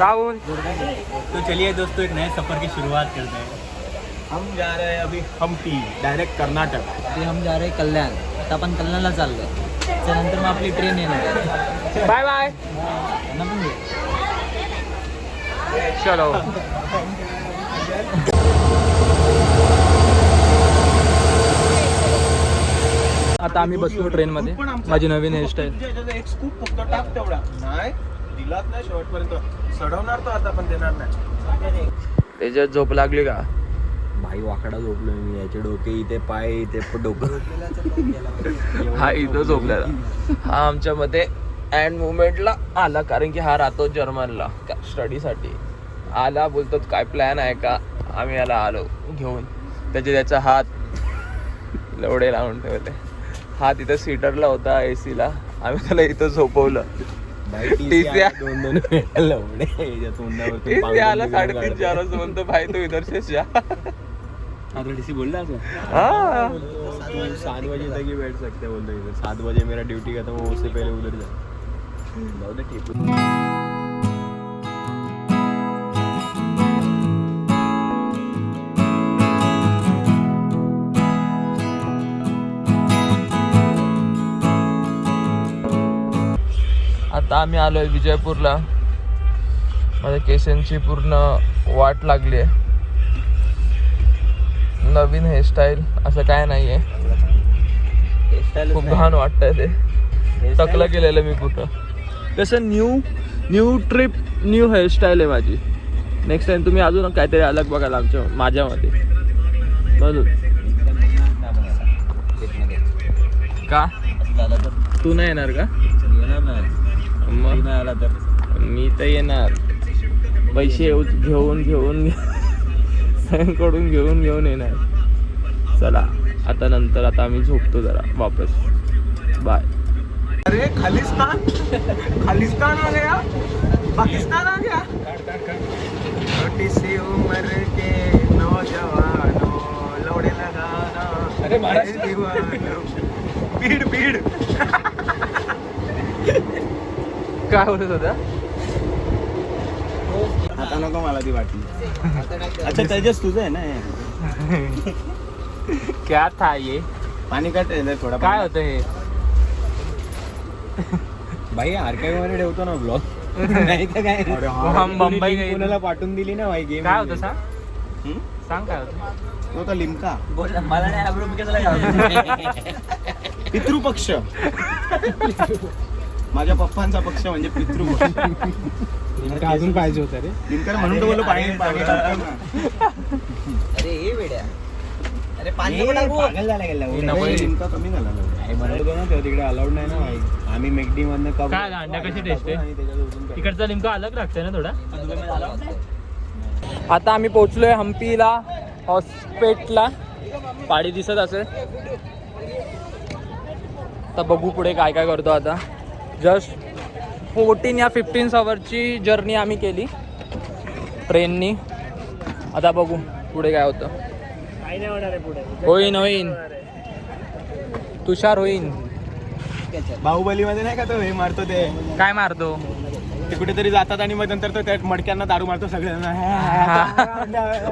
राहुल। तो चलिए दोस्तों, एक नए सफर की शुरुआत करते हैं। हम जा रहे हैं अभी हम्पी, डायरेक्ट कर्नाटक। अभी हम जा रहे हैं कल्याण. आता आपण कल्याणला चाललोय. त्यानंतर मग आपली ट्रेन येणार आहे. Bye bye. चलो. आता आम्ही बसलो ट्रेन मध्ये. माझी नवीन हेअरस्टाईल. एक स्कूप फक्त टाक तेवढा. नाही दिलाच नाही शेवटपर्यंत. सडवणार तो आता, पण देणार नाही. त्याच्यात झोप लागली का? भाई वाकडा झोपलोय मी. याचे डोके इथे, पाय इथे, डोकं. हा इथं झोपलेला. हा आमच्या मध्ये अँड मुवमेंटला आला, कारण की हा राहतो जर्मनला स्टडीसाठी. आला, बोलतो काय प्लॅन आहे का. आम्ही याला आलो घेऊन. त्याचा हात लवडे लावून ठेवले. हा तिथं सीटरला होता AC ला. आम्ही त्याला इथं झोपवलं. आला 3:30-4 वाजता. म्हणतो भाई तू इधर से जा. डीसी बोल रहा हाँ 7 बजे तक ही बैठ सकते हैं बोलते इधर. 7 बजे मेरा ड्यूटी खत्म हो, उससे पहले उधर जाओ. ठीक. आता आम्ही आलोय विजयपूरला. माझ्या केसांची पूर्ण वाट लागली आहे. नवीन हेअरस्टाईल असं काय नाहीये. खूप घाण वाटतंय ते. टकलं केलेलं मी कुठं. कसं न्यू ट्रिप, न्यू हेअरस्टाईल आहे माझी. नेक्स्ट टाइम तुम्ही अजून काहीतरी अलग बघाल माझ्यामध्ये. म्हणून का तू नाही येणार का? मग आला तर मी तर येणार. पैसे घेऊन कडून घेऊन येणार. चला आता नंतर. आता आम्ही झोपतो जरा वापस. बाय. अरे खालिस्तान आ गया, पाकिस्तान आ गया. छोटी सी उम्र के नौजवानों, लौड़े लगाना. अरे बीड काय बोलत होता? आता नको मला ती वाटली. अच्छा तेजस तुझं आहे ना. क्या था ये? पाणी काट थोडा. काय होतं हे? भाई आर्काइव्ह मध्ये ठेवतो ना ब्लॉग. नाही तर काय. हम मुंबई गए. कोणाला पाठवून दिली ना भाई गेम. काय होतं सांग काय होतं? तो लिमका बोल मला नाही आवडत. मी कसं पितृपक्ष. माझ्या पप्पांचा पक्ष म्हणजे पितृपक्ष. अजून पाहिजे होतं रे. लिमकर म्हणून तो बोललो पाणी. अरे हे वेड्या. अरे पाणी पागल झाला गेला. लिमका कमी झाला ना तिकडे अलाउड नाही ना भाई. आम्ही मेकडी मधनं काय अंड्या कशी टेस्ट आहे? तिकडचा लिमका अलग लागतंय ना थोडा. आता आम्ही पोहोचलोय हम्पीला, हॉस्पिटलला. पाडी दिसत असेल. आता बघू पुढे काय काय करतो. आता जस्ट 14 या 15 आवर्सची जर्नी आम्ही केली ट्रेननी. आता बघू पुढे काय होतं. होईन तुषार होईन. बाहुबली मध्ये नाही का तो हे मारतो ते. काय मारतो ते कुठेतरी जातात आणि मग नंतर तो त्या मडक्यांना दारू मारतो सगळ्यांना.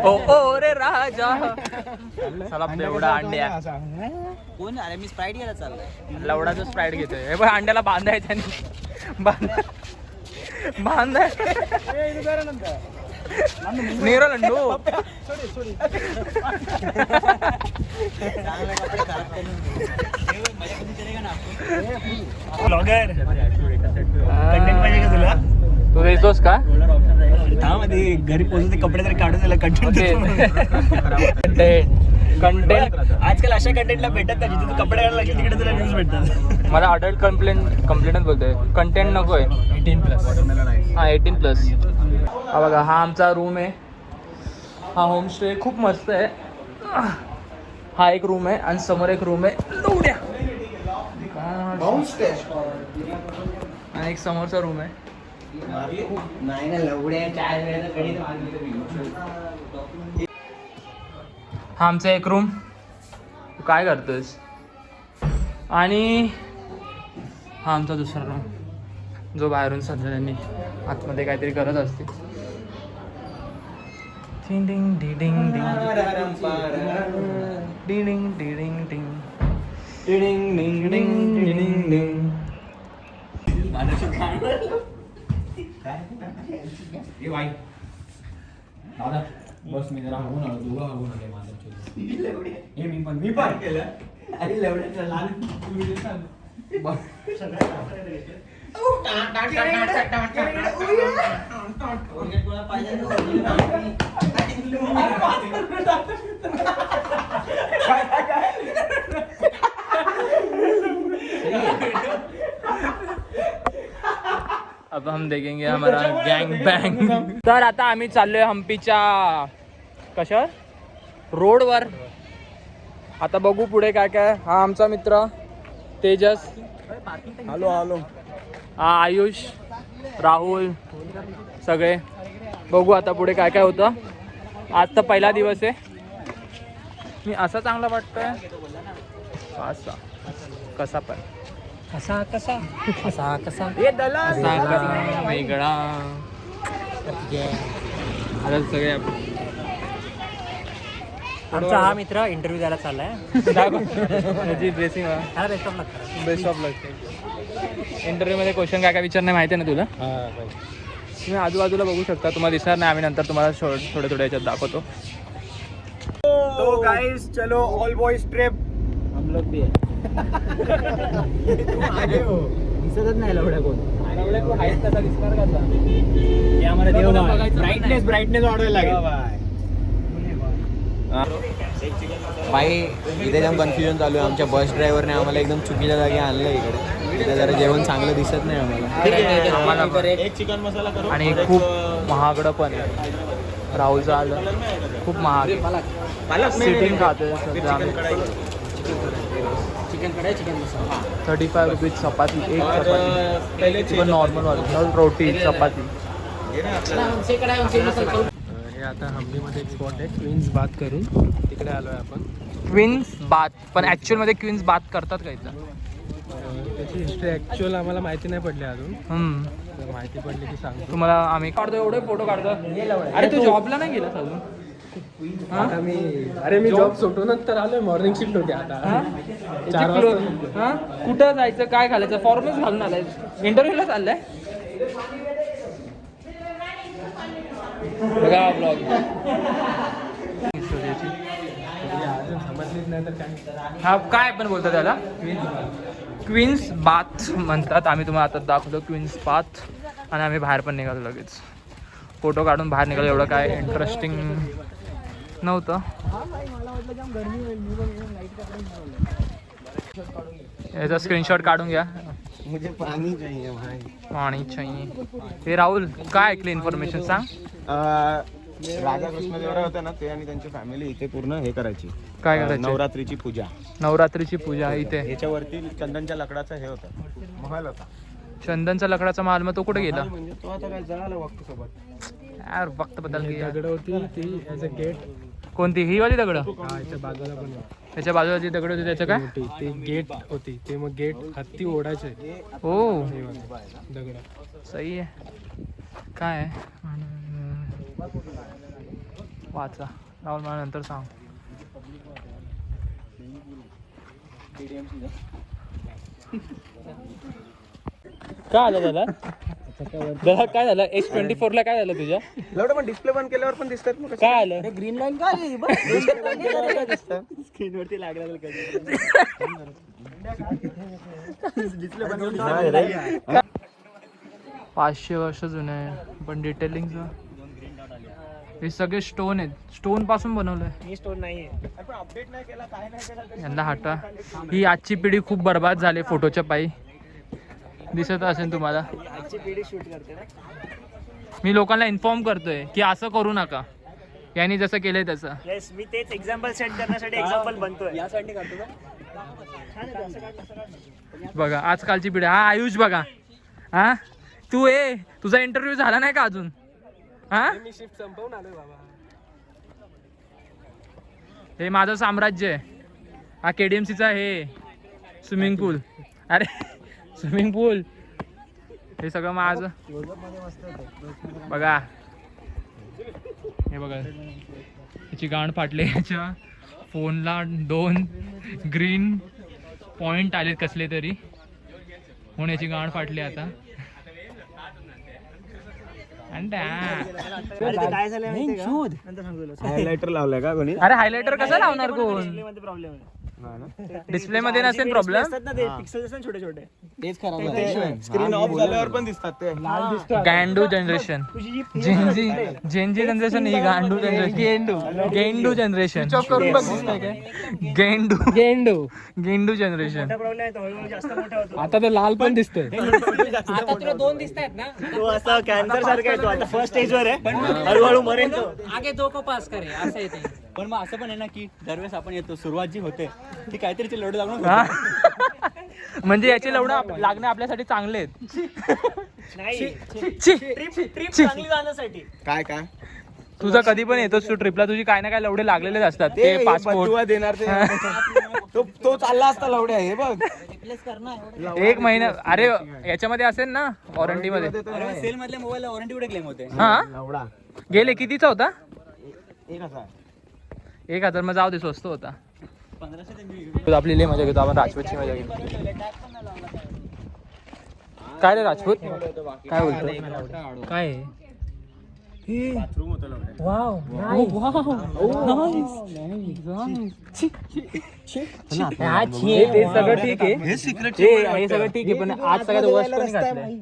ओ रे राजा. चला एवढा अंड्या. कोण? अरे मी स्प्राईट घ्यायला चाललोय. लवडाचं स्प्राईट घेतोय. हे बघ अंड्याला बांधायचं. बांधाय नीरो लंडू. ब्लॉगर कंटेंट पाहिजे का तुला? तू देतोस का? घरी पोहोचते कपडे तरी काढून दिला. कंटेंट आजकाल अशा कंटेंटला भेटत नाही. जिथे तू कपडे काढायला लागले तिकडे तुला व्ह्यूज भेटतात. मला अडल्ट कंप्लेंटच बोलतोय. कंटेंट नकोय. 18+. हा 18+. हा बघा हा आमचा रूम आहे. हा होमस्टे खूप मस्त आहे. हा एक रूम आहे आणि समोर एक रूम आहे. लवड्या आणि एक समोरचा रूम आहे. नाही ना लवड्या 4 वेळा कधी. हा आमचा एक रूम. तू काय करतोस? आणि हा आमचा दुसरा रूम जो बाहेरून सध्या त्यांनी आतमध्ये काहीतरी करत असते. डिंग डिंग डिंग डिंग डिंग डिंग डिंग डिंग. बस मी जरा हवून आलो, दोघं हवून आले माझ्या. मी पण केलं. अरे लवड्याचं लहान तुम्ही जे सांग. अब हम देखेंगे हमारा गँग बँग. तर आता आम्ही चाललोय हम्पीच्या कशावर रोडवर. आता बघू पुढे काय काय. हा आमचा मित्र तेजस, हॅलो हॅलो. हा आयुष, राहुल, सगळे. बघू आता पुढे काय काय होतं. आज तर पहिला दिवस आहे. मी असा चांगला वाटतोय असा कसा पण कसा कसा कसा कसा असा कसा वेगळा. आता सगळे आमचा हा मित्र इंटरव्ह्यू द्यायला चाललाय. त्याची ड्रेसिंग त्याला best of luck. Best of luck. Interview मध्ये क्वेश्चन काय काय विचारणे माहिती आहे ना तुला. तुम्ही आजूबाजूला बघू शकता, तुम्हाला दिसणार नाही. आम्ही नंतर तुम्हाला थोडे थोडे याच्यात दाखवतो. तो गाइस चलो ऑल बॉयज ट्रिप. हम लोग भी है. दिसतच नाही लवड्या कोण. दिसणार का. हे आम्हाला देव ब्राईटनेस वाढवायला लागेल. भाई इथे जाम कन्फ्युजन चालू आहे. आमच्या बस ड्रायव्हरने आम्हाला एकदम चुकीच्या जागी आणलं इकडे. इथे जरा जेवण चांगलं दिसत नाही आम्हाला. एक चिकन मसाला करू. आणि खूप महागडं पण आहे. राहुलचं आलं खूप महाग. सिटिंग खातोय सध्या आम्ही. चिकन कढाई चिकन मसाला 35 रुपीज चपाती. एक चपाती नॉर्मल वाली रोटी चपाती. हे आता हंपीमध्ये एक स्पॉट आहे क्वीन्स बात करून, तिकडे आलो आहे आपण. क्वीन्स बाथ, पण ऍक्च्युअल मध्ये क्वीन्स बाथ करतात का इथं. त्याची हिस्ट्री ॲक्च्युअल आम्हाला माहिती नाही पडली अजून. तर माहिती पडली की सांगतो तुम्हाला. आम्ही काढतो एवढे फोटो काढतो. अरे तू जॉबला नाही गेलास अजून. आता मी जॉब सुटूनच तर आलोय. मॉर्निंग शिफ्ट होते आता 4 वाजता. हा कुठं जायचं, काय घालायचं, फॉर्मच घालून आलाय. इंटरव्ह्यूला चाललाय. बघा ब्लॉग. समजलीच नाही तर काय. हा काय पण बोलतो त्याला. क्वीन्स बाथ म्हणतात. आम्ही तुम्हाला आता दाखवतो क्वीन्स बाथ. आणि आम्ही बाहेर पण निघालो लगेच. फोटो काढून बाहेर निघालो. एवढं काय इंटरेस्टिंग नव्हतं. याचा स्क्रीनशॉट काढून घ्या. मुझे पाणी चाहिए भाई. पाणी चाहिए. हे राहुल काय ऐकलं इन्फॉर्मेशन सांग. राजा कृष्णदेवराय होते ना, ते आणि त्यांची फॅमिली इथे पूर्ण हे करायची. काय करायचं. नवरात्रीची पूजा. नवरात्रीची पूजा इथे. याच्यावरती चंदनच्या लाकडाचं हे होतं, महल होता. चंदनचा लकडाचा माल. मग तो कुठे गेला. म्हणजे तो आता काय जळाला वक्त सोबत. यार वक्त बदल गया. दगड होती ती ॲज अ गेट. कोणती ही वाली दगड. याच्या बाजूला पण त्याच्या बाजूला जी दगड होती त्याचं काय. मोठी ती गेट होती. ते मग गेट हत्ती ओढायचे हो दगड. सही आहे. काय आहे? वाचा राहुल, मला नंतर सांग. काय आलं त्याला. दादा काय झालं. X24 ला काय झालं तुझ्या. लवडं पण डिस्प्ले बंद केल्यावर पण दिसतात मग. काय आलं. ग्रीन लाईन का आली बघ. स्क्रीनवरती लागला डिस्प्ले बंद. 500 वर्ष जुनं आहे पण डिटेलिंगचं. हे सगळे स्टोन आहेत. स्टोन पासून बनवलंय. स्टोन नाहीये. अपडेट नाही केला, काय नाही केला. यांना हटा. ही आजची पिढी खूप बर्बाद झाली फोटोच्या पायी. दिसत असेल तुम्हाला. आजची पिढी शूट करते ना. मी लोकांना इन्फॉर्म करतोय की असं करू नका. यांनी जसं केलंय तसं. येस, मी तेच एक्झाम्पल सेट करण्यासाठी एक्झाम्पल बनतोय. या साईडने काढतो का. बघा आजकालची पिढी. हा आयुष बघा. हा तू तुझा इंटरव्ह्यू झाला नाही का अजून. हा मी शिफ्ट संपवून आलोय बाबा. हे माझं साम्राज्य आहे. हा KDMCचा हे स्विमिंग पूल. अरे स्विमिंग पूल हे सगळं माझं बघा. हे बघा याची गांड फाटली. याच्या फोनला 2 ग्रीन पॉइंट आलेत कसले तरी म्हणून याची गांड फाटली आता. हायलायटर लावलाय का कोणी? अरे हायलायटर कसं लावणार कोण? डिस्प्ले मध्ये नसेल प्रॉब्लेम. तेच खराब झालं. स्क्रीन ऑफ झाल्यावर पण दिसतात ते. गांडू जनरेशन. जेनजी जनरेशन ही गांडू जनरेशन. गेंडू जनरेशन. करून बघ दिसतंय काय? गेंडू गेंडू गेंडू जनरेशन. आता तर लाल पण दिसतंय. आता तुला 2 दिसतायत ना. तो असा कॅन्सर सारखा आहे. तो आता फर्स्ट स्टेज वर आहे, हळूहळू मरेल तो. आगे 2 को पास करे असं येते. पण मग असं पण आहे ना की दरवेळेस आपण येतो, सुरुवात जी होते ती काहीतरी लोड लागून हा? म्हणजे याचे लवणं लागणे आपल्यासाठी चांगले आहेत. ट्रिप चांगली जाण्यासाठी. काय काय तुझा कधी पण येतोस तू ट्रिपला, तुझी काय ना काय लवडे लागलेलेच असतात. ते पासपोर्ट बदुआ देणार ते. तो चालला असता लवड्या. हे बघ रिप्लेस करणार. 1 महिना. अरे याच्यामध्ये असेल ना वॉरंटी मध्ये. सेल मधल्या मोबाईल वॉरंटी कुठे क्लेम होते? हा लवडा गेले कितीचा होता? 1,000. 1,000. मग जाऊ दे, स्वस्त होता. आपली लय मजा घेतो आपण. राजपूतची मजा घेतो. काय रे राजपूत काय बोलतो? काय ते सगळं ठीक आहे. हे सगळं ठीक आहे, पण आज सगळ्यात वर्स्ट कोणी घातलंय?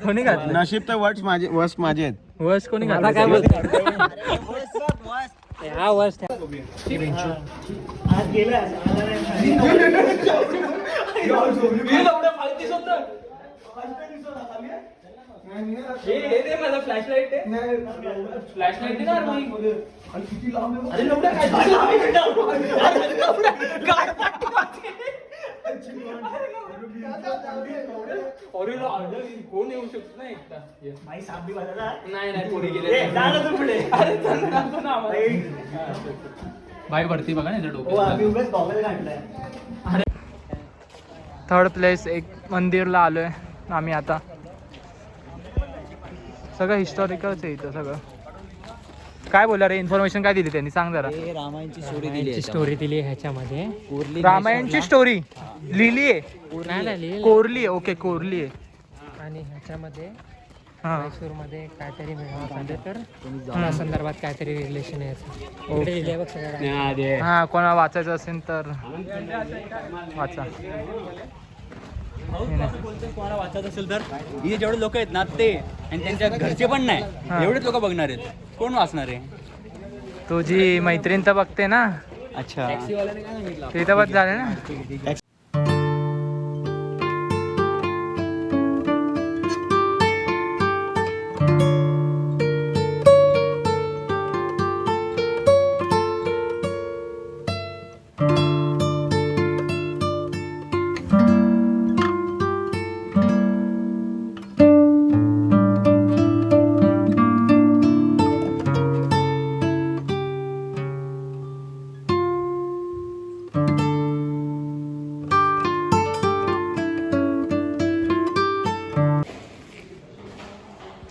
कोणी घातलं? नशीब तर वर्स्ट माझे आहेत. वर्स्ट कोणी घातलं? काय बोलतो? हा वर्स्ट. कोण येऊ शकतो ना एकटा? बाई भरती बघा ना डोक्यात. थर्ड प्लेस एक मंदिरला आलोय आम्ही आता. सगळं हिस्टॉरिकलच आहे इथं सगळं. काय बोला रे, इन्फॉर्मेशन काय दिली त्यांनी, सांग जरा. रामायणची स्टोरी दिली. स्टोरी दिली ह्याच्यामध्ये. रामायणची स्टोरी लिहिली आहे. कोरली आहे. ओके कोरली आहे. आणि ह्याच्यामध्ये हा मैसूरमध्ये काहीतरी मिळावं झालं तर त्या संदर्भात काहीतरी रिलेशन आहे. इकडे लिहिलंय बघ सगळं. हा कोणाला वाचायचं असेल तर वाचा. कोणाला वाचत असेल तर इथे जेवढे लोक आहेत ना ते आणि त्यांच्या घरचे पण नाही, एवढेच लोक बघणार आहेत. कोण वाचणार आहे? तुझी मैत्रीण तर बघते ना. अच्छा, ते तर बघ झाले ना.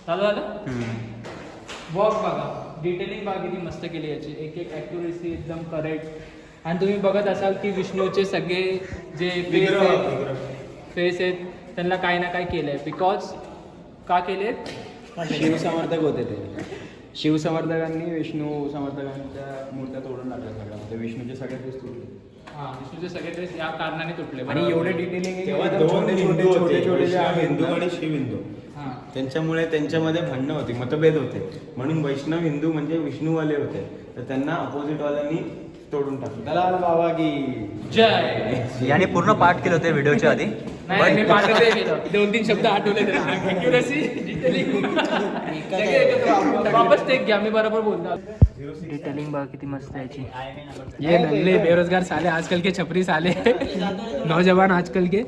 चालू झालं. बॉक्स बघा, डिटेलिंग बघा किती मस्त केली याची. एक एक ॲक्युरेसी एकदम करेक्ट. आणि तुम्ही बघत असाल की विष्णूचे सगळे जे फेस आहेत त्यांना काही ना काही केलं आहे. बिकॉज का केले? शिवसमर्थक होते ते. शिवसमर्थकांनी विष्णू समर्थकांच्या मूर्त्या तोडून टाकल्या सगळ्या. म्हणजे विष्णूचे सगळे फेस तुटले. हां, विष्णूचे सगळे ड्रेस या कारणाने तुटले. आणि एवढे डिटेलिंग छोटे हिंदू आणि शिव हिंदू हां, त्यांच्यामुळे त्यांच्यामध्ये भांडणं होती, मतभेद होते. म्हणून वैष्णव हिंदू म्हणजे विष्णूवाले होते, तर त्यांना अपोजिट वाल्यांनी तोडून टाकलं. दलाल बाबा की जय. याने पूर्ण पाठ केलं होते व्हिडिओच्या आधी. नाही मी पाठ नाही केलं. 2-3 शब्द आठवले तरी. ॲक्युरेसी, डिटेलिंग वापस टेक घ्या, मी बरोबर बोलतो. डिटेलिंग बघा किती मस्त आहे याची. ये नल्ले बेरोजगार साले आजकल के छपरी साले नौजवान आजकल के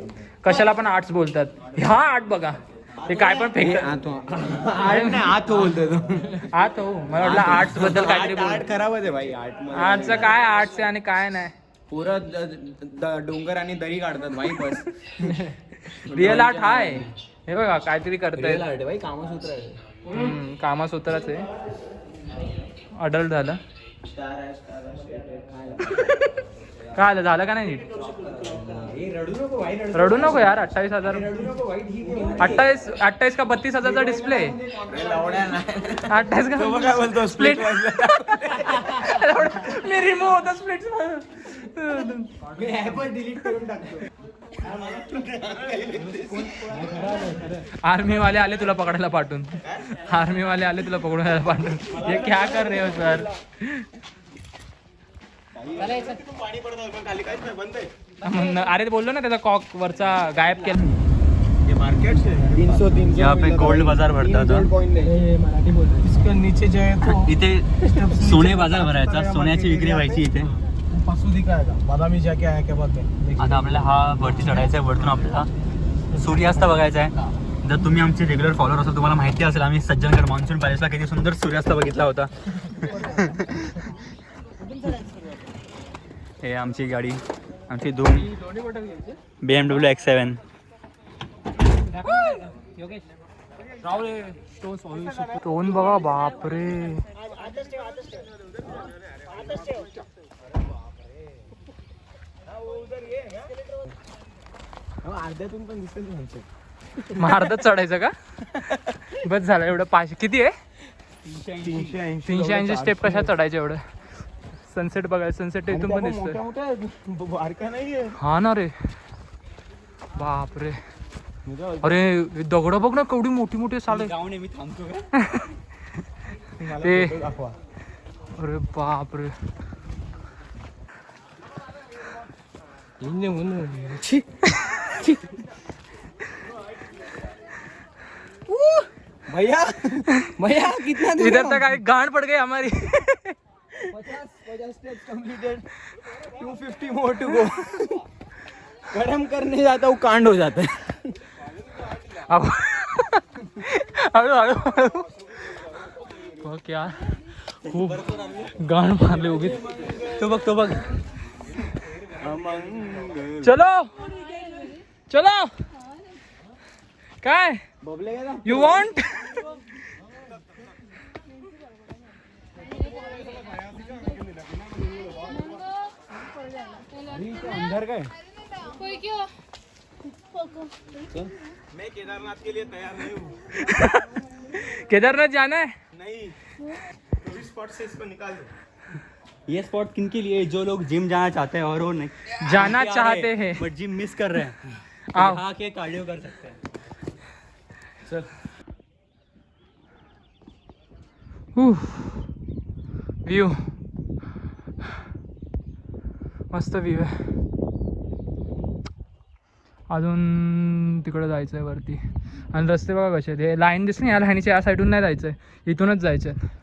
कशाला पण आर्ट्स बोलतात. हा आर्ट बघा, ते काय पण फेकतात. आत बोलतो तो. आर्ट हो, मला वाटलं आर्ट्स बद्दल काहीतरी बोल. आर्ट खराबच आहे भाई. आर्ट आर्टचं काय आर्ट्स आहे आणि काय नाही. पुरं डोंगर आणि दरी काढतात भाई बस. रिअल आर्ट हाय. हे बघा काहीतरी करताय. Real art आहे भाई, कामसूत्र आहे. कामासूत्रच आहे. अडल्ट झालं. काय आलं, झालं का नाही नीट? रडू नको यार. 28,000. 28 का 32,000चा डिस्प्ले. 28 का काय बोलतो स्प्लिट. मी रिमूव्ह होता स्प्लिट. आर्मी वाले आले तुला पकडायला पाठवून. आर्मी वाले आले तुला पकडायला पाठवून. हे क्या कर रहे हो सर? अरे बोललो ना त्याचा कॉक वरचा गायब केला. यहाँ पे गोल्ड बाजार भरता था. मराठी बोल. इसके नीचे जो है तो इथे सोने बाजार भरायचा. सोन्याची विक्री व्हायची इथे. पासू दिखाएगा बादामी जाके आया के बाद में. आता आपल्याला हा वरती चढायचा आहे. वरतून आपल्याला सूर्यास्त बघायचा आहे. जर तुम्ही आमचे रेग्युलर फॉलोअर असाल तुम्हाला माहिती असेल आम्ही सज्जनगड मान्सून पॅलेसला किती सुंदर सूर्यास्त बघितला होता. हे आमची गाडी. आमची 2 BMW X7. टोन बघा बापरे. अर्ध्यातून पण दिसत. मग अर्धच चढायचं का? बस झालं एवढं. 500 किती आहे? 380 स्टेप कशा चढायचे एवढं? सनसेट बघायचं. सनसेट इथून पण दिसतोय. बारका नाहीये. हा ना रे बापरे. अरे दगड बघ ना केवढी मोठी मोठी साले. जाऊन मी थांबतो का? ते अरे बापरे. भैया भैया कितना दूर? इधर तक आई गांड पड़ गई हमारी. 50 steps completed. 250 more to go. गरम करने जाता हूँ कांड हो जाता है. अब हळू हळू हळू. हो क्या खूप गांड मारले उगीच. तो बघ. चलो चलो. काय यू वॉन्ट? अंदर काय? मैं केदारनाथ के लिए तैयार नहीं हूँ. केदारनाथ जाना है. नहीं तो इस स्पॉट से इसको निकाल दो. ये स्पॉट किन के लिए? जो लोग जिम जाना चाहते हैं और वो नहीं जाना चाहते हैं बट जिम मिस कर रहे हैं. आओ. यहाँ के कार्डियो कर सकते हैं. व्यू मस्त व्यू आहे. अजून तिकडे जायचं आहे वरती. आणि रस्ते बघा कसे आहेत. हे लाईन दिसली या लाईनीच्या या साईडून नाही जायचं आहे, इथूनच जायचं आहे.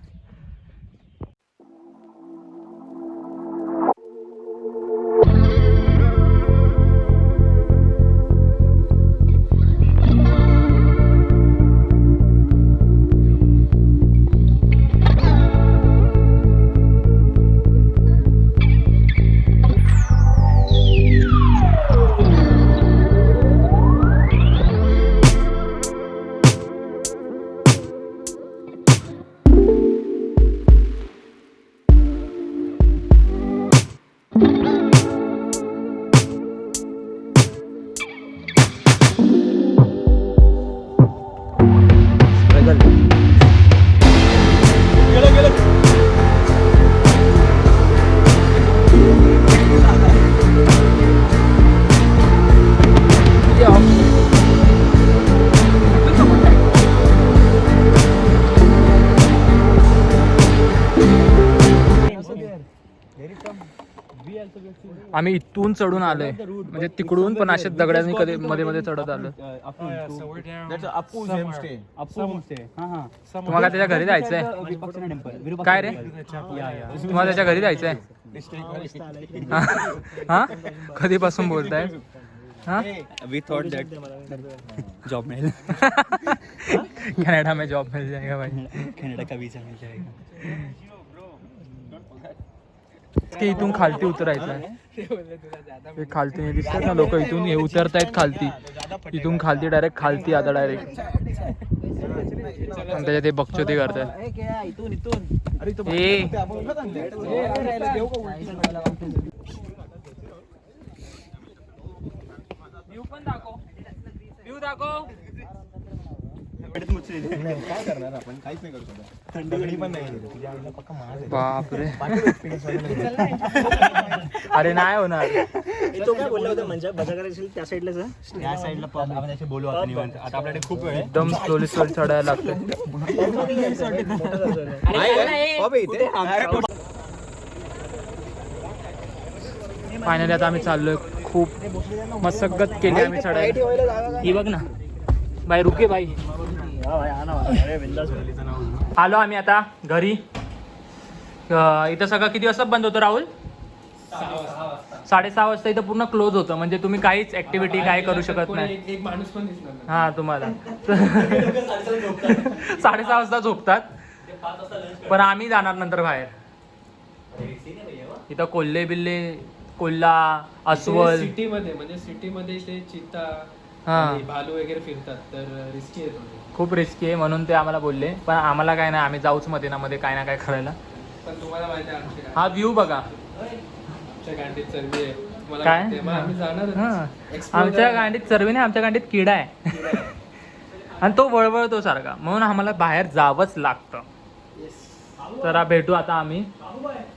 आम्ही इथून चढून आलोय, म्हणजे तिकडून पण अशा दगडांनी कधी मध्ये मध्ये चढत आलो. तुम्हाला त्याच्या घरी जायचंय काय रे? तुम्हाला त्याच्या घरी जायचंय? हा कधीपासून बोलताय? वी थॉट दैट जॉब मिल कनाडा में जॉब मिल जाएगा भाई. कनाडा का वीजा मिल जाएगा. की इथून खालती उतरायचं आहे. हे खालती नाही दिसतात ना लोक, इथून हे उतरतायत खालती, इथून खालती डायरेक्ट खालती आता डायरेक्ट, आणि त्याच्यात ते बघचोदी करतात. व्ह्यू पण दाखव, व्ह्यू दाखव. काय करणार आपण, काहीच नाही करू शकत. थंडी पण नाही. बापरे. अरे नाही होणार. तो काय बोलला होता म्हणजे बघा करायचं त्या साईडलाच, त्या साईडला आपण त्याशी बोलू आता निवांत. आता आपल्याकडे खूप वेळ आहे. एकदम स्लोली चढायला लागतं. फायनली आता आम्ही चाललोय. खूप मसगत केली आम्ही चढायला. ही बघ ना बाई, रुके बाई. आलो आम्ही आता घरी. इथं सगळं किती वाजता बंद होतं राहुल? 6:30 वाजता इथं पूर्ण क्लोज होतं, म्हणजे तुम्ही काहीच ऍक्टिव्हिटी काय करू शकत नाही. एक माणूस पण दिसणार नाही. हा तुम्हाला 6:30 वाजता झोपतात, पण आम्ही जाणार नंतर बाहेर. इथं कोल्हे बिल्ले, कोल्हा, अस्वल. सिटीमध्ये म्हणजे सिटीमध्ये ते चित्ता हा आणि भालू वगैरे फिरतात, तर रिस्की आहे थोडी. खूप रिस्की आहे म्हणून ते आम्हाला बोलले, पण आम्हाला काय नाही, आम्ही जाऊच मध्ये ना मध्ये काय ना काय करायला. पण तुम्हाला माहिती आहे आमची हा व्ह्यू बघा. आमच्या गांडीत चरबी आहे, मला काय? माहिती आहे. मग आम्ही जाणार हा. आमच्या गांडीत चरबी नाही, आमच्या गांडीत किडा आहे. आणि तो वळवळतो सारखा, म्हणून आम्हाला बाहेर जावंच लागतं. तर भेटू आता आम्ही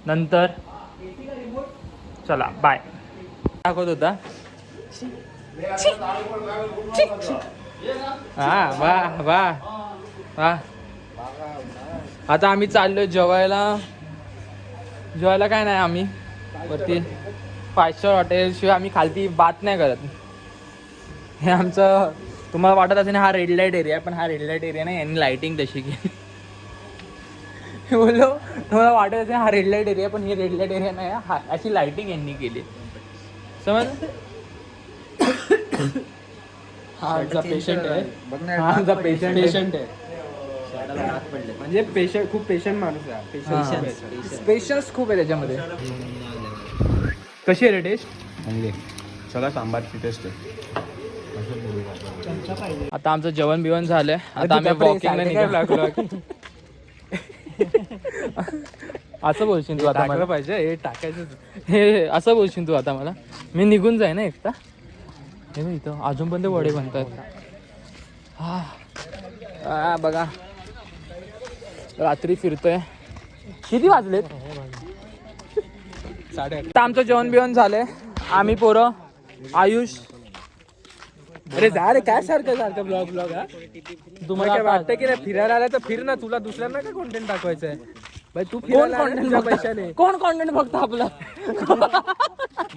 नंतर. चला बाय. दाखवत होता. हा वा वा वा. आता आम्ही चाललोय जेवायला. जेवायला काय नाही, आम्ही वरती 5 स्टार हॉटेल शिवाय आम्ही खालती बात नाही करत. हे आमचं तुम्हाला वाटत असेल हा रेड लाईट एरिया, पण हा रेड लाईट एरिया नाही, यांनी लाईटिंग तशी केली. बोललो तुम्हाला वाटत असेल हा रेड लाईट एरिया, पण ही रेड लाईट एरिया नाही, हा अशी लाईटिंग यांनी केली. समज. हा आमचा पेशंट आहे. हा आमचा पेशंट आहे म्हणजे पेशंट, खूप पेशंट माणूस आहे. पेशन्स खूप आहे त्याच्यामध्ये. कशी आहे रे टेस्ट? सगळा सांबारची टेस्ट आहे. आता आमचं जेवण बिवण झालंय. आता आम्ही वॉकिंगला निघायला लागलो. असं बोलशील तू आता मला? पाहिजे हे टाकायचं. हे असं बोलशील तू आता मला? मी निघून जाय ना एकटा. हे बघ इथं अजून पण ते वडे बनतात. हा बघा रात्री फिरतोय. किती वाजलेत? 8:30. आमचं जेवण बिवण झालंय. आम्ही पोरं आयुष. अरे जा रे, काय सारखं ब्लॉग हा? तुम्हाला काय वाटतं की नाही फिरायला आला तर फिर ना, तुला दुसऱ्यांना काय कॉन्टेंट दाखवायचं आहे भाई? तू फिरायला आला तुझ्या पैशाने. कोण कॉन्टेंट बघतो आपला?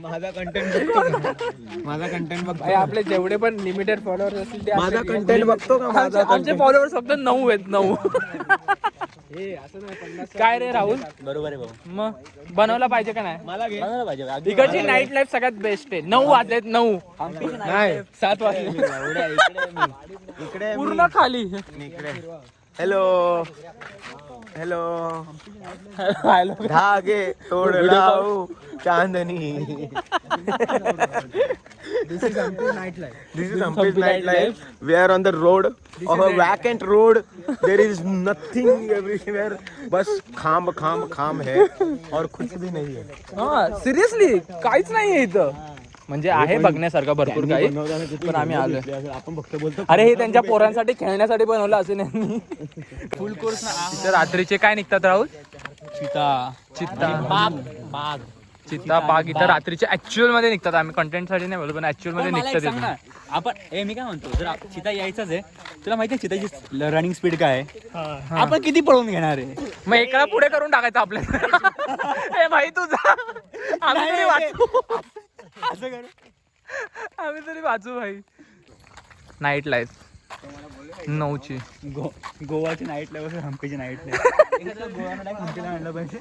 माझा कंटेंट बघ. भाई आपले जेवढे पण लिमिटेड फॉलोअर्स असतील ते माझा कंटेंट बघतो का? आमचे फॉलोअर्स फक्त 9 आहेत. 9. असं नाही 50. काय रे राहुल? बरोबर आहे बाबा. मग बनवला पाहिजे का नाही? मला घे. बनवलं पाहिजे. अगदी इकडची नाईट लाईफ सगळ्यात बेस्ट आहे. 9 वाजलेत. 9 नाही 7 वाजले. इकडे पूर्ण खाली. इकडे. Hello hello. धागे तोड लावू Chandni. This is Ampere night life. This is Ampere night life. We are on the road of a vacant road. There is nothing everywhere. बस खांब है और कुछ भी नहीं है. हा सिरियसली काहीच नाहीये इथं. म्हणजे आहे बघण्यासारखं भरपूर काही, पण आम्ही आलोय. आपण फक्त बोलतो अरे हे त्यांच्या पोरांसाठी खेळण्यासाठी बनवलं असेल यांनी. फुल कोर्स ना. रात्रीचे काय निघतात राहुल? चित्ता बाग इथं रात्रीचे ऍक्च्युअल मध्ये निघतात. आम्ही कंटेंट साठी नाही बोलतो, पण ऍक्च्युअल मध्ये निघतात इथं. आपण मी काय म्हणतो, जर चिता यायचाच आहे, तुला माहिती आहे चिताची रनिंग स्पीड काय आहे? आपण किती पळवून घेणार आहे? मग एकाला पुढे करून टाकायचं आपल्याला. हे भाई तुझा आम्ही तरी वाचू. असं कर. आम्ही तरी वाचू भाई. नाईट लाईफ 9ची. गोवाची नाईट लाईफ, हम्पीची नाईट लाईफ. गोवा नाही हम्पीला आणलं पाहिजे.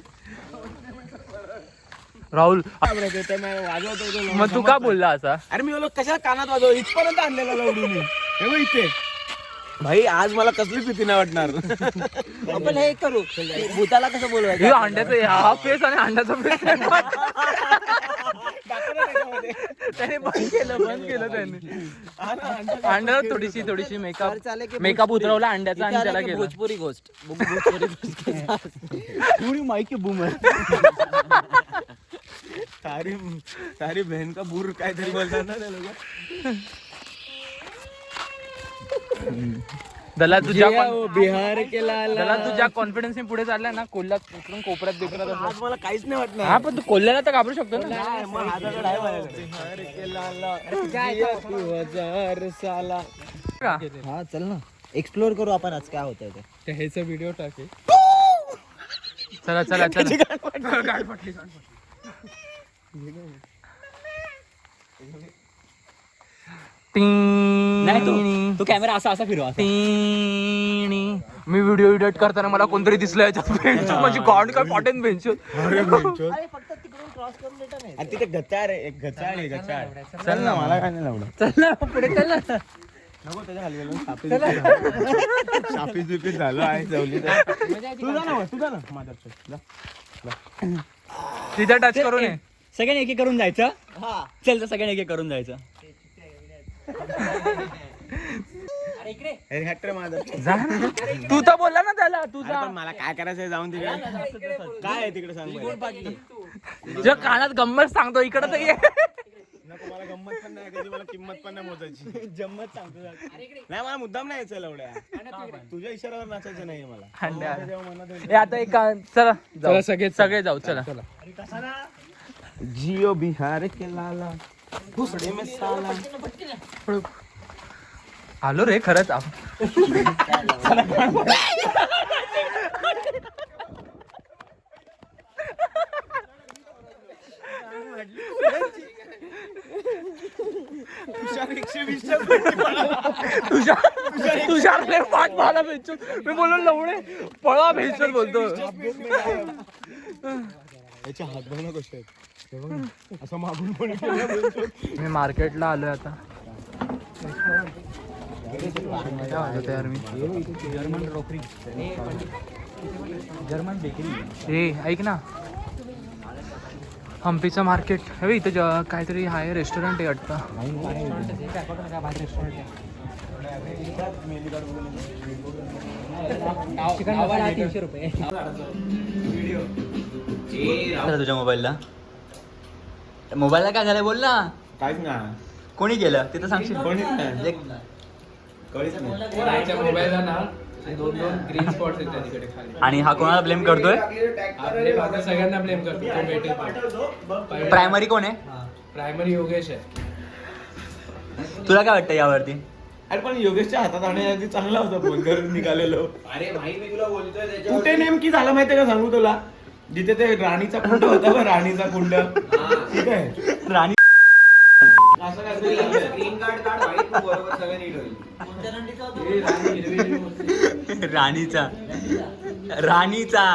राहुल मग तू का बोलला असा? अरे मी बोलो कशा कानात वाजव, इथपर्यंत आणलेला लावडून हे बघ इथे. भाई आज मला कसली भीती नाही वाटणार. आपण हे करू, भूताला कसं बोलवायचं? हे अंड्याचं हा फेस आणि अंड्याचा फेस. त्याने बंद केलं त्यांनी. अंड्यावर थोडीशी मेकअप उतरवला अंड्याचा आणि त्याला केलं. भोजपुरी गोष्ट पूरी माइक बूमर. तारी बहन का बुर काहीतरी बोलतात ना ते लोक. दला तुझ्या बिहार केला दला तुझ्या कॉन्फिडन्सने पुढे चाललाय ना, कोल्ह्यात उतरून कोपऱ्यात बिपऱ्यात असं. आज मला काहीच नाही वाटणार. हा पण तू कोल्ह्याला तर घाबरू शकतो ना. मग हाताकडे आहे माझ्याकडे. बिहार के लाला, जिया 2000 साला. का? हा चल ना एक्सप्लोर करू आपण आज काय होतंय ते. ह्याचा व्हिडिओ टाके. चला नाही तू कॅमेरा असा फिरवा. मी व्हिडिओ एडिट करताना मला कोणतरी दिसलं याच्यात. माझी गॉड काय फॉटेन बेंच. आणि तिथे गचाळ आहे, एक गचाळ आहे, गचाळ. चल ना, मला काय नाही लावलं. चल ना पुढे चल ना. नको त्याच्या हलवेला शापीस बिपीस झालं आहे जवली. तुझा ना माझा जा. तिथे टच करून ये. सगळ्यांनी एक एक करून जायचं. चल तर सगळ्यांनी एक एक करून जायचं. हॅट्रे माझा. जा ना. तू तर बोलला ना त्याला तुझा. पण मला काय करायचंय जाऊन तिकडे. काय आहे तिकडे सांग मला. तुझ्या कानात गंमत सांगतो इकडे तर ये. नको मला गंमत पण नाही, कधी मला किंमत पण नाही मोजायची. जम्मत सांगतो नाही, मला मुद्दाम नाही यायचं लवड्या. तुझ्या इशाऱ्यावर नाचायचं नाहीये मला. ए, आता एक चला सगळे जाऊ चला. जियो बिहार के लाला, घुसडे में साला. आलो रे खरंच. तुषार पाठ मला भेटून मी बोललो लवडे पळा भेटून बोलतो. याच्या हात बघ ना कसे आहेत. असं मागून पण मी मार्केटला आलोय आता. यार मी जर्मन बेकरी. ए ऐक ना, हम्पीचं मार्केट हे इथं काहीतरी हाय रेस्टॉरंट आहे वाटतं. तुझ्या मोबाईलला काय झालंय बोल ना. काहीच ना. कोणी केलं ते तर सांगशील. कोणीच नाही. कळीच नाही. मोबाईलला ना 2 ग्रीन स्पॉट्स आहेत तिकडे खाली. आणि हा कोणाला ब्लेम करतोय. आपले आता सगळ्यांना ब्लेम करतो. तो भेटेल. प्रायमरी कोण आहे. प्रायमरी योगेश आहे. तुला काय वाटतं यावरती. अरे पण योगेशच्या हातात आणण्याआधी चांगला होता फोन करून निघालेलो. अरे भाई मी तुला बोलतोय कुठे नेमकी झालं माहितीये का, सांगू तुला. जिथे ते राणीचा कुंड होता बघ, राणीचा कुंड. ठीक आहे. राणी स्क्रीन कार्ड काढ भाई, तू बरोबर सगळं नीट होईल. राणीचा